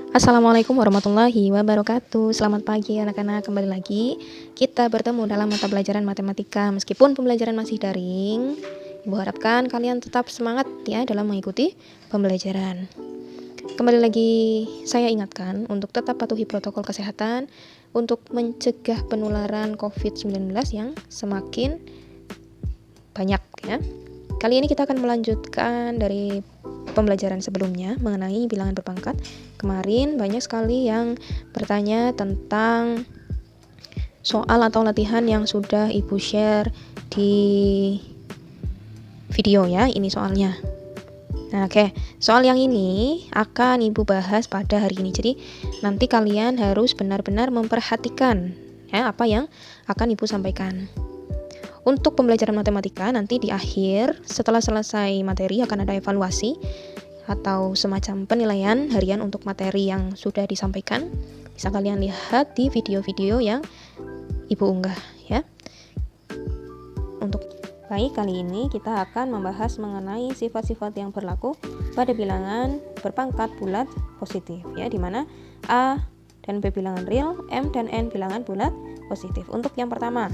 Assalamualaikum warahmatullahi wabarakatuh. Selamat pagi anak-anak, kembali lagi kita bertemu dalam mata pelajaran matematika. Meskipun pembelajaran masih daring, Ibu harapkan kalian tetap semangat ya dalam mengikuti pembelajaran. Kembali lagi saya ingatkan untuk tetap patuhi protokol kesehatan untuk mencegah penularan COVID-19 yang semakin banyak ya. Kali ini kita akan melanjutkan dari pembelajaran sebelumnya mengenai bilangan berpangkat. Kemarin banyak sekali yang bertanya tentang soal atau latihan yang sudah Ibu share di video ya. Ini soalnya. Nah, oke. Soal yang ini akan Ibu bahas pada hari ini. Jadi nanti kalian harus benar-benar memperhatikan ya apa yang akan Ibu sampaikan. Untuk pembelajaran matematika nanti di akhir setelah selesai materi akan ada evaluasi atau semacam penilaian harian untuk materi yang sudah disampaikan. Bisa kalian lihat di video-video yang Ibu unggah ya. Untuk baik, kali ini kita akan membahas mengenai sifat-sifat yang berlaku pada bilangan berpangkat bulat positif ya, di mana A dan B bilangan real, M dan N bilangan bulat positif. Untuk yang pertama,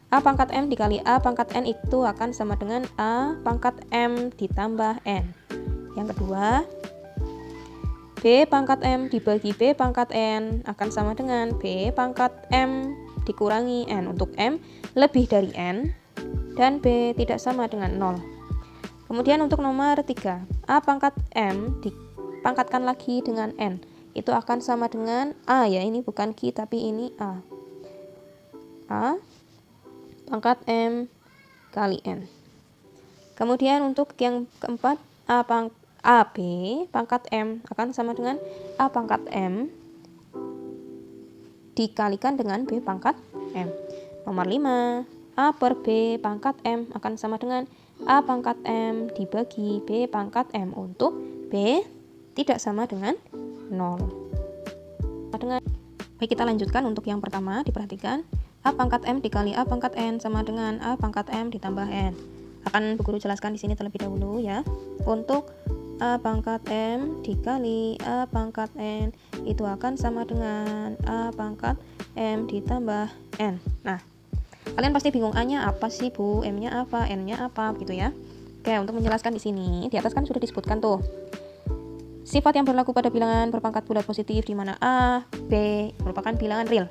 A pangkat M dikali A pangkat N itu akan sama dengan A pangkat M ditambah N. Yang kedua, B pangkat M dibagi B pangkat N akan sama dengan B pangkat M dikurangi N. Untuk M lebih dari N dan B tidak sama dengan 0. Kemudian untuk nomor 3, A pangkat M dipangkatkan lagi dengan N. Itu akan sama dengan A ya, ini bukan Q tapi ini A. A pangkat M kali N. Kemudian untuk yang keempat, AB pangkat M akan sama dengan A pangkat M dikalikan dengan B pangkat M. Nomor 5, A per B pangkat M akan sama dengan A pangkat M dibagi B pangkat M. Untuk B tidak sama dengan 0. Baik, kita lanjutkan untuk yang pertama, diperhatikan. A pangkat M dikali A pangkat N sama dengan A pangkat M ditambah N. Akan Bu Guru jelaskan di sini terlebih dahulu ya. Untuk A pangkat M dikali A pangkat N itu akan sama dengan A pangkat M ditambah N. Nah, kalian pasti bingung, A-nya apa sih Bu? M-nya apa? N-nya apa? Gitu ya. Oke, untuk menjelaskan di sini, di atas kan sudah disebutkan tuh sifat yang berlaku pada bilangan berpangkat bulat positif, di mana A, B merupakan bilangan real.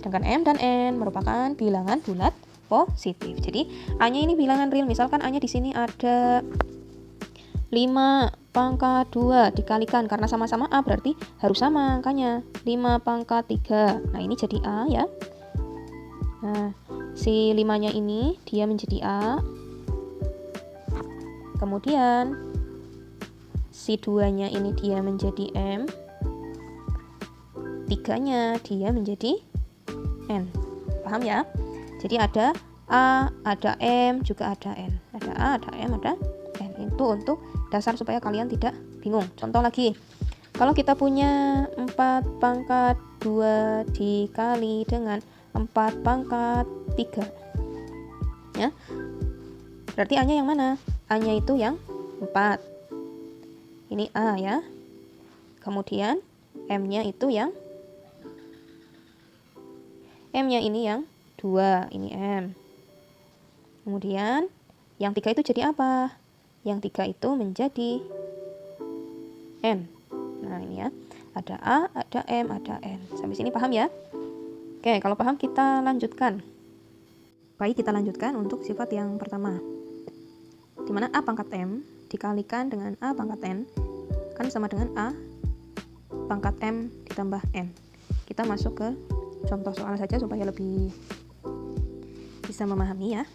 Sedangkan M dan N merupakan bilangan bulat positif. Jadi A-nya ini bilangan real. Misalkan A-nya di sini ada 5 pangkat 2 dikalikan, karena sama-sama A berarti harus sama angkanya 5 pangkat 3. Nah, ini jadi A ya. Nah, si 5-nya ini dia menjadi A. Kemudian si 2-nya ini dia menjadi M. 3-nya dia menjadi N. Paham ya? Jadi ada A, ada M, juga ada N. Ada A, ada M, ada N. Itu untuk dasar supaya kalian tidak bingung. Contoh lagi. Kalau kita punya 4 pangkat 2 dikali dengan 4 pangkat 3. Ya. Berarti A-nya yang mana? A-nya itu yang 4. Ini A ya. Kemudian M-nya itu yang M-nya ini yang 2, ini M. Kemudian yang 3 itu jadi apa? Yang 3 itu menjadi N. Nah, ini ya. Ada A, ada M, ada N. Sampai sini paham ya? Oke, kalau paham kita lanjutkan. Baik, kita lanjutkan untuk sifat yang pertama. Dimana A pangkat M dikalikan dengan A pangkat N kan sama dengan A pangkat M ditambah N. Kita masuk ke contoh soal saja supaya lebih bisa memahami ya.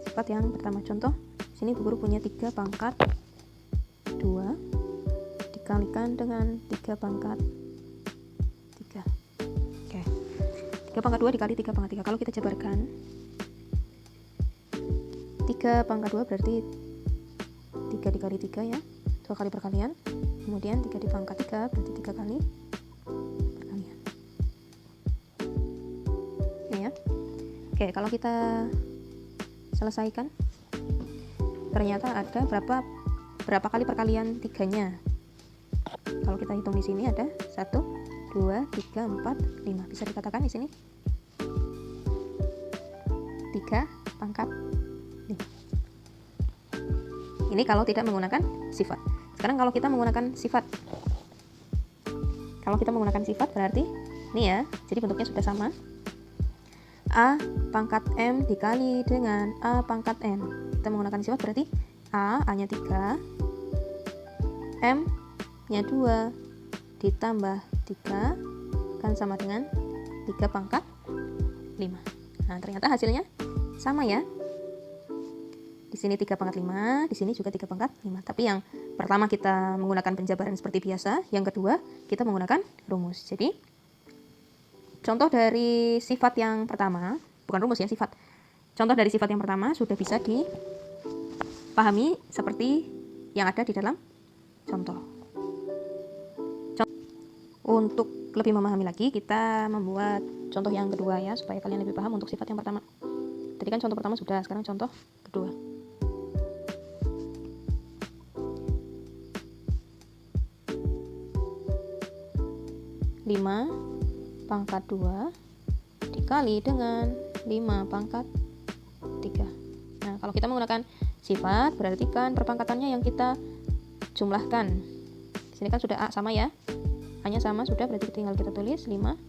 Sifat yang pertama, contoh sini Bu Guru punya 3 pangkat 2 dikalikan dengan 3 pangkat 3. Oke. 3 pangkat 2 dikali 3 pangkat 3. Kalau kita jabarkan 3 pangkat 2 berarti 3 dikali 3 ya, 2 kali perkalian. Kemudian 3 di pangkat 3 berarti 3 kali perkalian. Ya. Oke, kalau kita selesaikan ternyata ada berapa kali perkalian 3-nya. Kalau kita hitung di sini ada 1, 2, 3, 4, 5. Bisa dikatakan di sini 3 pangkat 5. Ini kalau tidak menggunakan sifat. Sekarang kalau kita menggunakan sifat. Kalau kita menggunakan sifat berarti ini ya. Jadi bentuknya sudah sama. A pangkat M dikali dengan A pangkat N. Kita menggunakan sifat berarti A-nya 3, M-nya 2 ditambah 3 kan sama dengan 3 pangkat 5. Nah, ternyata hasilnya sama ya. Di sini 3 pangkat 5, di sini juga 3 pangkat 5. Tapi yang pertama kita menggunakan penjabaran seperti biasa, yang kedua kita menggunakan rumus. Jadi contoh dari sifat yang pertama, bukan rumus ya, sifat. Contoh dari sifat yang pertama sudah bisa dipahami seperti yang ada di dalam contoh. Untuk lebih memahami lagi, kita membuat contoh yang kedua ya, supaya kalian lebih paham untuk sifat yang pertama. Tadi kan contoh pertama sudah, sekarang contoh kedua. Lima pangkat 2 dikali dengan 5 pangkat 3. Nah, kalau kita menggunakan sifat, berarti kan perpangkatannya yang kita jumlahkan. Di sini kan sudah A sama ya. A-nya sama sudah, berarti tinggal kita tulis 5.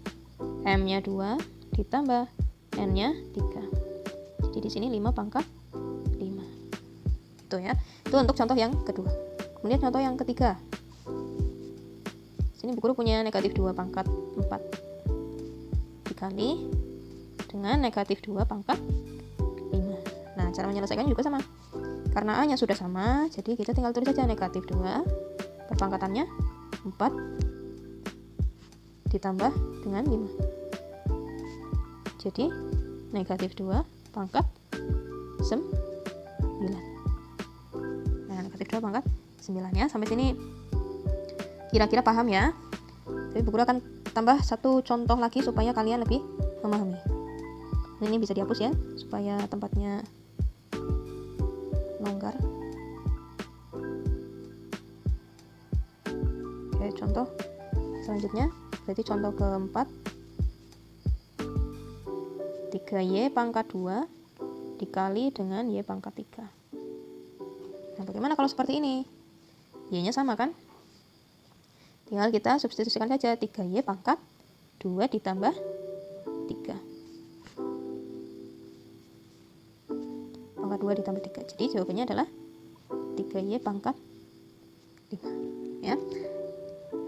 M-nya 2 ditambah N-nya 3. Jadi di sini 5 pangkat 5. Itu ya. Itu untuk contoh yang kedua. Kemudian contoh yang ketiga. Sini Bu Guru punya negatif 2 pangkat 4 dikali dengan negatif 2 pangkat 5. Nah, cara menyelesaikannya juga sama. Karena A-nya sudah sama, jadi kita tinggal tulis saja negatif 2, perpangkatannya 4 ditambah dengan 5. Jadi negatif 2 pangkat 9. Nah, negatif 2 pangkat 9 ya. Sampai sini kira-kira paham ya. Tapi Bu Guru akan tambah satu contoh lagi supaya kalian lebih memahami. Ini bisa dihapus ya, supaya tempatnya longgar. Oke, contoh selanjutnya, berarti contoh keempat, 3Y pangkat 2 dikali dengan Y pangkat 3. Nah, bagaimana kalau seperti ini? Y-nya sama kan? Tinggal kita substitusikan saja 3Y pangkat 2 ditambah 3. Pangkat 2 ditambah 3. Jadi jawabannya adalah 3Y pangkat 5. Ya.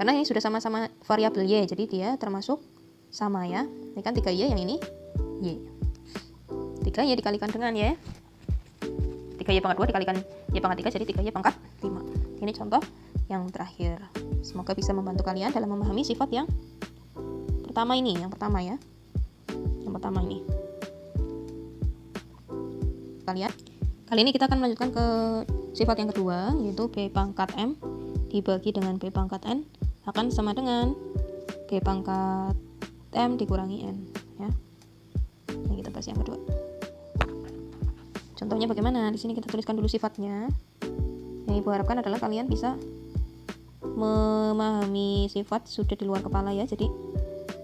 Karena ini sudah sama-sama variabel Y, jadi dia termasuk sama ya. Ini kan 3Y, yang ini Y. 3Y dikalikan dengan Y. 3Y pangkat 2 dikalikan Y pangkat 3, jadi 3Y pangkat 5. Ini contoh yang terakhir. Semoga bisa membantu kalian dalam memahami sifat yang pertama ini, yang pertama ya. Yang pertama ini. Kali ini kita akan melanjutkan ke sifat yang kedua, yaitu B pangkat M dibagi dengan B pangkat N akan sama dengan B pangkat M dikurangi N ya. Ini kita bahas yang kedua. Contohnya bagaimana? Di sini kita tuliskan dulu sifatnya. Yang Ibu harapkan adalah kalian bisa memahami sifat sudah di luar kepala ya. Jadi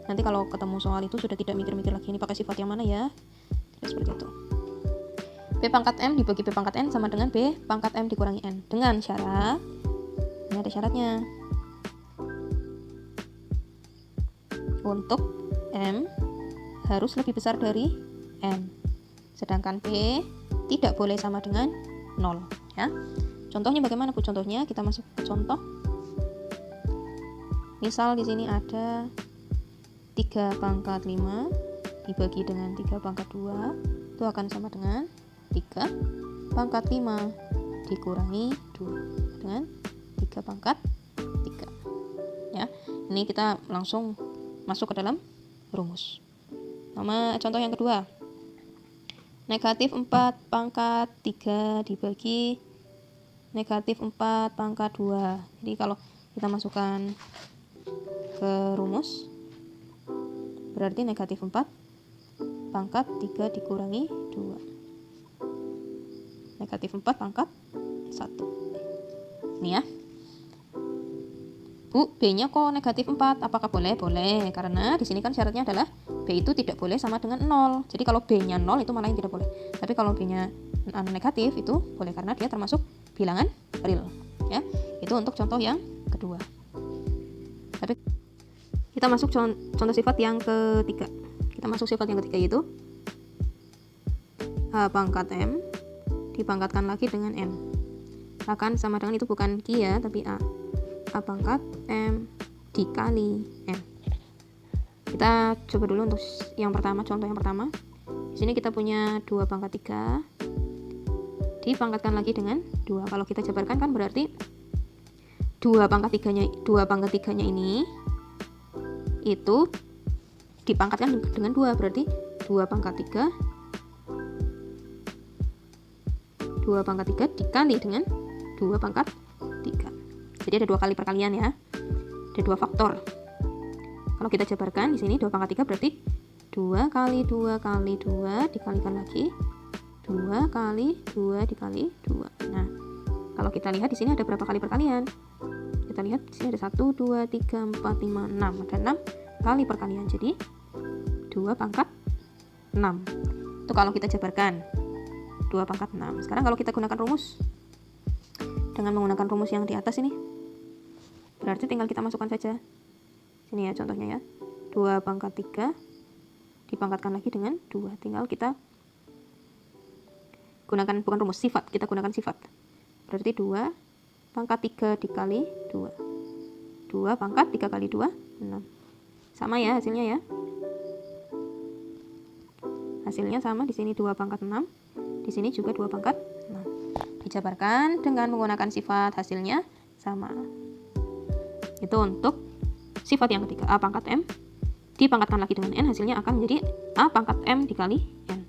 nanti kalau ketemu soal itu sudah tidak mikir-mikir lagi ini pakai sifat yang mana ya. Tidak seperti itu. B pangkat M dibagi B pangkat N sama dengan B pangkat M dikurangi N. Dengan syarat, ini ada syaratnya. Untuk M harus lebih besar dari N. Sedangkan B tidak boleh sama dengan 0 ya. Contohnya bagaimana Bu? Contohnya kita masuk ke contoh. Misal di sini ada 3 pangkat 5 dibagi dengan 3 pangkat 2, itu akan sama dengan 3 pangkat 5 dikurangi 2 dengan 3 pangkat 3 ya. Ini kita langsung masuk ke dalam rumus. Contoh yang kedua, negatif 4 pangkat 3 dibagi negatif 4 pangkat 2. Jadi kalau kita masukkan ke rumus, berarti negatif 4 pangkat 3 dikurangi 2. Negatif 4 pangkat 1. Ini ya. Bu, B-nya kok negatif 4, apakah boleh? Boleh, karena di sini kan syaratnya adalah B itu tidak boleh sama dengan 0. Jadi kalau B-nya 0 itu malah yang tidak boleh. Tapi kalau B-nya negatif itu boleh karena dia termasuk bilangan real. Ya, itu untuk contoh yang kedua. Tapi kita masuk contoh sifat yang ketiga. Kita masuk sifat yang ketiga yaitu H pangkat M dipangkatkan lagi dengan M. Akan sama dengan itu bukan Q ya, tapi A. A pangkat M dikali M. Kita coba dulu untuk yang pertama, contoh yang pertama. Di sini kita punya 2 pangkat 3 dipangkatkan lagi dengan 2. Kalau kita jabarkan kan berarti 2 pangkat 3-nya ini itu dipangkatkan dengan 2, berarti 2 pangkat 3 dikali dengan 2 pangkat 3. Jadi ada 2 kali perkalian ya. Ada 2 faktor. Kalau kita jabarkan di sini 2 pangkat 3 berarti 2 kali 2 kali 2 dikalikan lagi 2 kali 2 dikali 2. Nah, kalau kita lihat di sini ada berapa kali perkalian? Kita lihat di sini ada 1 2 3 4 5 6. Ada 6 kali perkalian. Jadi 2 pangkat 6. Itu kalau kita jabarkan 2 pangkat 6. Sekarang kalau kita gunakan rumus dengan menggunakan rumus yang di atas ini, berarti tinggal kita masukkan saja sini ya contohnya ya. 2 pangkat 3 dipangkatkan lagi dengan 2. Tinggal kita gunakan bukan rumus, sifat. Kita gunakan sifat. Berarti 2 pangkat 3 dikali 2. 2 pangkat 3 kali 2 6. Sama ya hasilnya ya. Hasilnya sama, di sini 2 pangkat 6. Di sini juga 2 pangkat 6. Dijabarkan dengan menggunakan sifat, hasilnya sama. Itu untuk sifat yang ketiga, A pangkat M dipangkatkan lagi dengan N, hasilnya akan menjadi A pangkat M dikali N.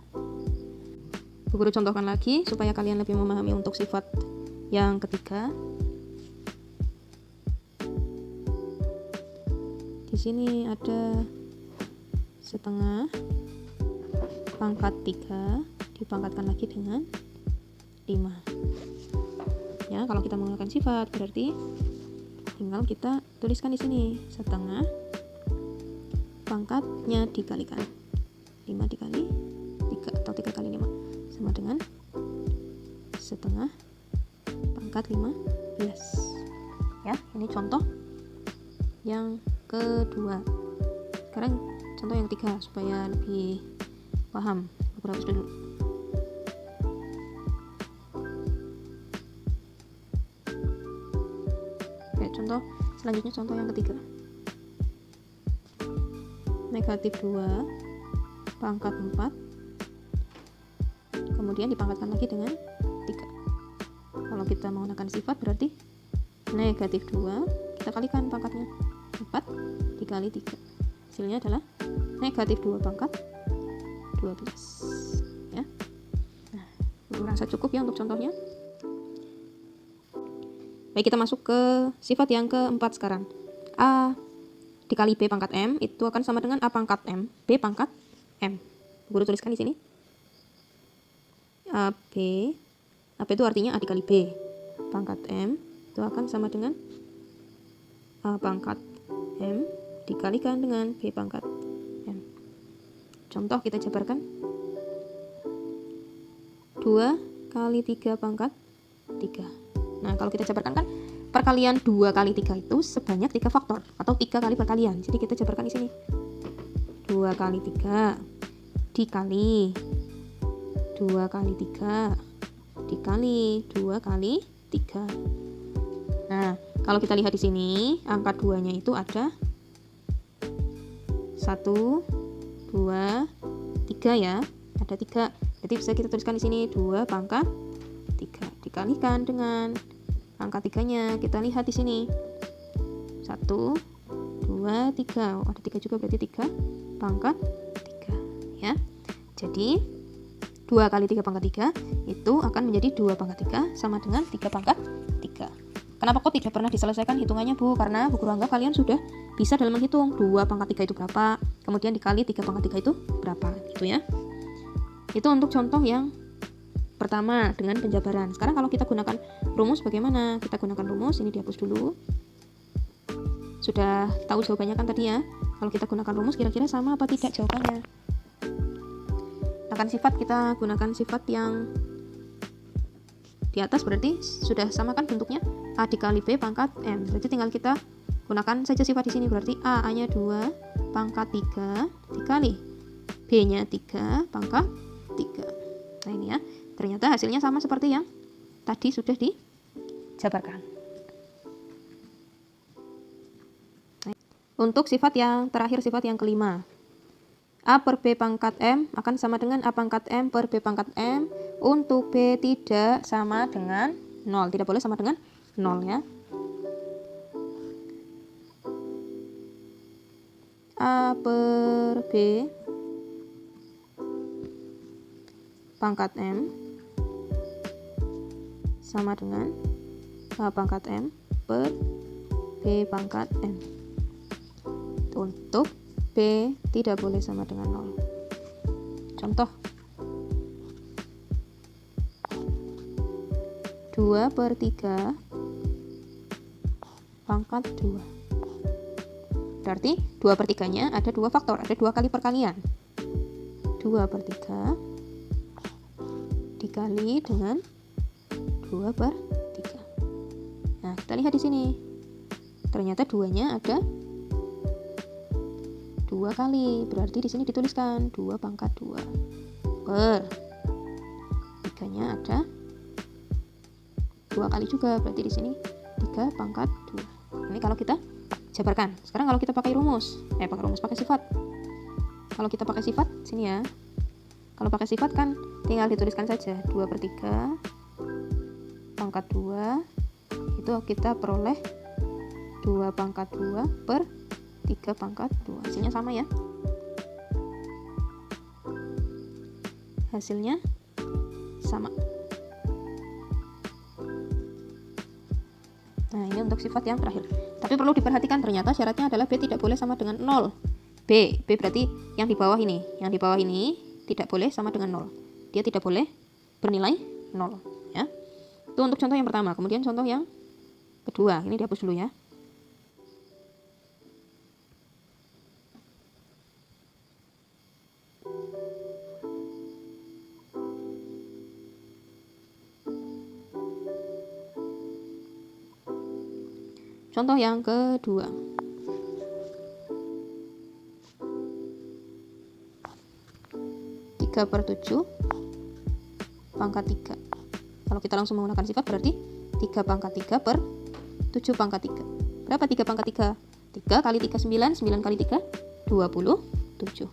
Bu Guru contohkan lagi supaya kalian lebih memahami untuk sifat yang ketiga. Di sini ada setengah pangkat 3 dipangkatkan lagi dengan 5. Ya, kalau kita menggunakan sifat berarti tinggal kita tuliskan di sini setengah pangkatnya dikalikan 5 dikali 3 atau 3 kali 5 sama dengan setengah pangkat 15. Ya, ini contoh yang kedua. Sekarang contoh yang ketiga supaya lebih paham. Hapus dulu. Oke, contoh selanjutnya, contoh yang ketiga. Negatif 2 pangkat 4 kemudian dipangkatkan lagi dengan 3. Kalau kita menggunakan sifat berarti negatif 2 kita kalikan pangkatnya 4 dikali 3. Hasilnya adalah negatif 2 pangkat 12 ya. Nah, merasa cukup ya untuk contohnya. Baik, kita masuk ke sifat yang keempat sekarang. A dikali B pangkat M itu akan sama dengan A pangkat M B pangkat M. Guru tuliskan di sini. AB itu artinya A dikali B pangkat M itu akan sama dengan A pangkat M dikalikan dengan B pangkat M. Contoh kita jabarkan 2 kali 3 pangkat 3. Nah, kalau kita jabarkan kan perkalian 2 kali 3 itu sebanyak 3 faktor atau 3 kali perkalian. Jadi kita jabarkan di sini 2 kali 3 dikali 2 kali 3 dikali 2 kali 3. Nah, kalau kita lihat di sini angka 2-nya itu ada 1 2 3 ya, ada 3. Jadi bisa kita tuliskan di sini 2 pangkat 3 dikalikan dengan angka 3-nya. Kita lihat di sini 1 2 3. Oh, ada 3 juga, berarti 3 pangkat 3 ya. Jadi 2 kali 3 pangkat 3 itu akan menjadi 2 pangkat 3 sama dengan 3 pangkat 3. Kenapa kok tidak pernah diselesaikan hitungannya, Bu? Karena Bu Guru anggap kalian sudah bisa dalam menghitung 2 pangkat 3 itu berapa, kemudian dikali 3 pangkat 3 itu berapa, gitu ya. Itu untuk contoh yang pertama dengan penjabaran. Sekarang kalau kita gunakan rumus bagaimana? Kita gunakan rumus, ini dihapus dulu. sudah tahu jawabannya kan tadi ya. Kalau kita gunakan rumus kira-kira sama apa tidak jawabannya. Gunakan sifat, kita gunakan sifat yang di atas, berarti sudah sama kan bentuknya, A dikali B pangkat M. Berarti tinggal kita gunakan saja sifat di sini, berarti A-nya 2 pangkat 3 dikali B-nya 3 pangkat 3. Nah ini ya, ternyata hasilnya sama seperti yang tadi sudah dijabarkan. Untuk sifat yang terakhir, sifat yang kelima, A per B pangkat M akan sama dengan A pangkat M per B pangkat M untuk B tidak sama dengan 0. Tidak boleh sama dengan 0 ya. A per B pangkat M sama dengan A pangkat M per B pangkat M. Untuk B tidak boleh sama dengan 0. Contoh 2 per 3 pangkat 2. Berarti 2 per 3 nya ada 2 faktor, ada 2 kali perkalian. 2 per 3 dikali dengan 2 per 3. Nah, kita lihat di sini. Ternyata 2-nya ada 2 kali. Berarti di sini dituliskan 2 pangkat 2 per 3-nya ada 2 kali juga. Berarti di sini 3 pangkat 2. Ini kalau kita jabarkan. Sekarang kalau kita pakai rumus, pakai sifat. Kalau kita pakai sifat sini ya. Kalau pakai sifat kan tinggal dituliskan saja 2 per 3 pangkat 2, itu kita peroleh 2 pangkat 2 per 3 pangkat 2. Hasilnya sama ya. Hasilnya sama. Nah, ini untuk sifat yang terakhir. Tapi perlu diperhatikan, ternyata syaratnya adalah B tidak boleh sama dengan 0. B berarti yang di bawah ini. Yang di bawah ini tidak boleh sama dengan 0. Dia tidak boleh bernilai 0 ya. Itu untuk contoh yang pertama. Kemudian contoh yang kedua, ini dihapus dulu ya. Contoh yang kedua. Per 7 pangkat 3. Kalau kita langsung menggunakan sifat berarti 3 pangkat 3 per 7 pangkat 3. Berapa 3 pangkat 3? 3 kali 3 9, 9 kali 3 27.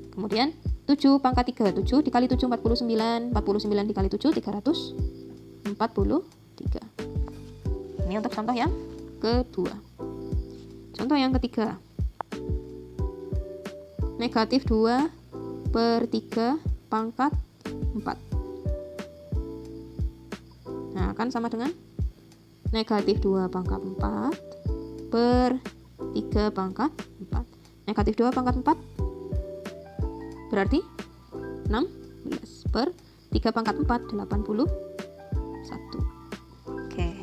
Kemudian 7 pangkat 3, 7 dikali 7 49, 49 dikali 7 343. Ini untuk contoh yang kedua. Contoh yang ketiga. Negatif 2 per 3 pangkat 4. Nah, akan sama dengan negatif 2 pangkat 4 per 3 pangkat 4. Negatif 2 pangkat 4 berarti 16 per 3 pangkat 4, 81. Oke.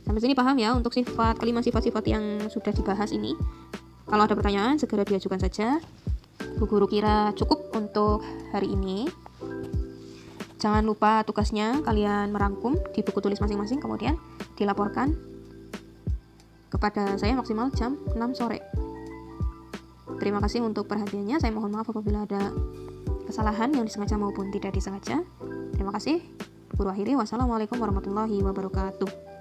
Sampai sini paham ya untuk sifat, kelima sifat-sifat yang sudah dibahas ini. Kalau ada pertanyaan segera diajukan saja. Bu Guru kira cukup untuk hari ini. Jangan lupa tugasnya kalian merangkum di buku tulis masing-masing, kemudian dilaporkan kepada saya maksimal jam 6 sore. Terima kasih untuk perhatiannya. Saya mohon maaf apabila ada kesalahan yang disengaja maupun tidak disengaja. Terima kasih. Bu Guru akhiri. Wassalamualaikum warahmatullahi wabarakatuh.